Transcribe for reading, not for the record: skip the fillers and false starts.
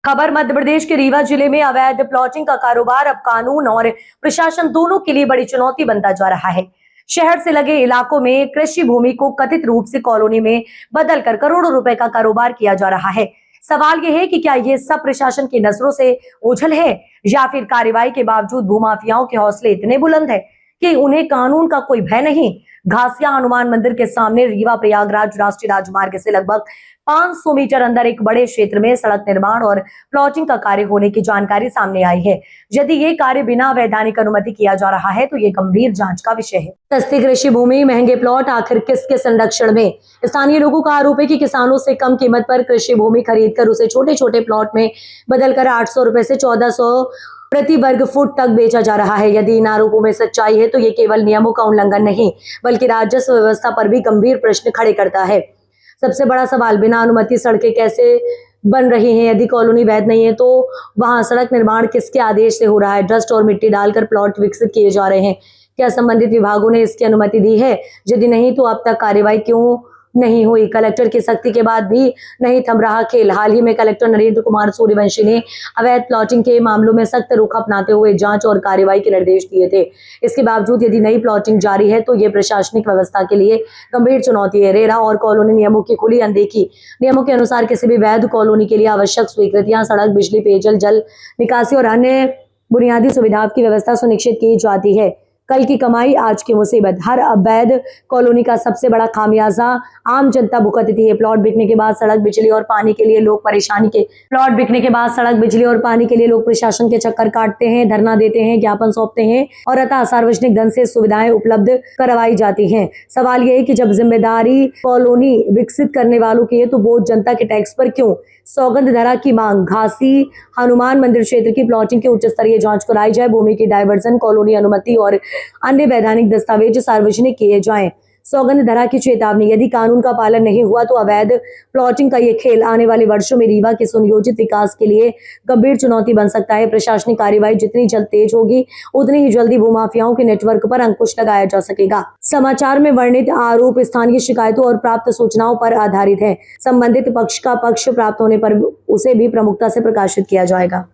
खबर मध्य प्रदेश के रीवा जिले में अवैध प्लॉटिंग का कारोबार अब कानून और प्रशासन दोनों के लिए बड़ी चुनौती बनता जा रहा है। शहर से लगे इलाकों में कृषि भूमि को कथित रूप से कॉलोनी में बदलकर करोड़ों रुपए का कारोबार किया जा रहा है। सवाल यह है कि क्या ये सब प्रशासन की नजरों से ओझल है या फिर कार्रवाई के बावजूद भूमाफियाओं के हौसले इतने बुलंद है कि उन्हें कानून का कोई भय नहीं। घासिया हनुमान मंदिर के सामने रीवा प्रयागराज राष्ट्रीय राजमार्ग से लगभग 500 मीटर अंदर एक बड़े क्षेत्र में सड़क निर्माण और प्लॉटिंग का कार्य होने की जानकारी सामने आई है। यदि ये कार्य बिना वैधानिक अनुमति किया जा रहा है तो ये गंभीर जांच का विषय है। सस्ती कृषि भूमि, महंगे प्लॉट, आखिर किसके संरक्षण में? स्थानीय लोगों का आरोप है कि किसानों से कम कीमत पर कृषि भूमि खरीदकर उसे छोटे छोटे प्लॉट में बदलकर 800 रुपए से 1400 प्रति वर्ग फुट तक बेचा जा रहा है। यदि इन आरोपों में सच्चाई है तो ये केवल नियमों का उल्लंघन नहीं बल्कि राजस्व व्यवस्था पर भी गंभीर प्रश्न खड़े करता है। सबसे बड़ा सवाल, बिना अनुमति सड़कें कैसे बन रही हैं? यदि कॉलोनी वैध नहीं है तो वहां सड़क निर्माण किसके आदेश से हो रहा है? डस्ट और मिट्टी डालकर प्लॉट विकसित किए जा रहे हैं। क्या संबंधित विभागों ने इसकी अनुमति दी है? यदि नहीं तो अब तक कार्रवाई क्यों नहीं हुई? कलेक्टर की सख्ती के बाद भी नहीं थम रहा खेल। हाल ही में कलेक्टर नरेंद्र कुमार सूर्यवंशी ने अवैध प्लॉटिंग के मामलों में सख्त रुख अपनाते हुए जांच और कार्रवाई के निर्देश दिए थे। इसके बावजूद यदि नई प्लॉटिंग जारी है तो ये प्रशासनिक व्यवस्था के लिए गंभीर चुनौती है। रेरा और कॉलोनी नियमों की खुली अनदेखी। नियमों के अनुसार किसी भी वैध कॉलोनी के लिए आवश्यक स्वीकृतियां, सड़क, बिजली, पेयजल, जल निकासी और अन्य बुनियादी सुविधाओं की व्यवस्था सुनिश्चित की जाती है। कल की कमाई आज की मुसीबत। हर अवैध कॉलोनी का सबसे बड़ा खामियाजा आम जनता भुगतती है। प्लॉट बिकने के बाद सड़क, बिजली और पानी के लिए लोग प्रशासन के चक्कर काटते हैं, धरना देते हैं, ज्ञापन सौंपते हैं और अतः सार्वजनिक धन से सुविधाएं उपलब्ध करवाई जाती हैं। सवाल यह है कि जब जिम्मेदारी कॉलोनी विकसित करने वालों की है तो बोझ जनता के टैक्स पर क्यों? सौगंध धरा की मांग। घासी हनुमान मंदिर क्षेत्र की प्लॉटिंग की उच्च स्तरीय जांच कराई जाए। भूमि की डायवर्जन, कॉलोनी अनुमति और अन्य वैधानिक दस्तावेज सार्वजनिक किए जाएं। सौगंध धरा की चेतावनी। यदि कानून का पालन नहीं हुआ तो अवैध प्लॉटिंग का ये खेल आने वाले वर्षों में रीवा के सुनियोजित विकास के लिए गंभीर चुनौती बन सकता है। प्रशासनिक कार्रवाई जितनी जल्द तेज होगी उतनी ही जल्दी भूमाफियाओं के नेटवर्क पर अंकुश लगाया जा सकेगा। समाचार में वर्णित आरोप स्थानीय शिकायतों और प्राप्त सूचनाओं पर आधारित है। संबंधित पक्ष का पक्ष प्राप्त होने पर उसे भी प्रमुखता से प्रकाशित किया जाएगा।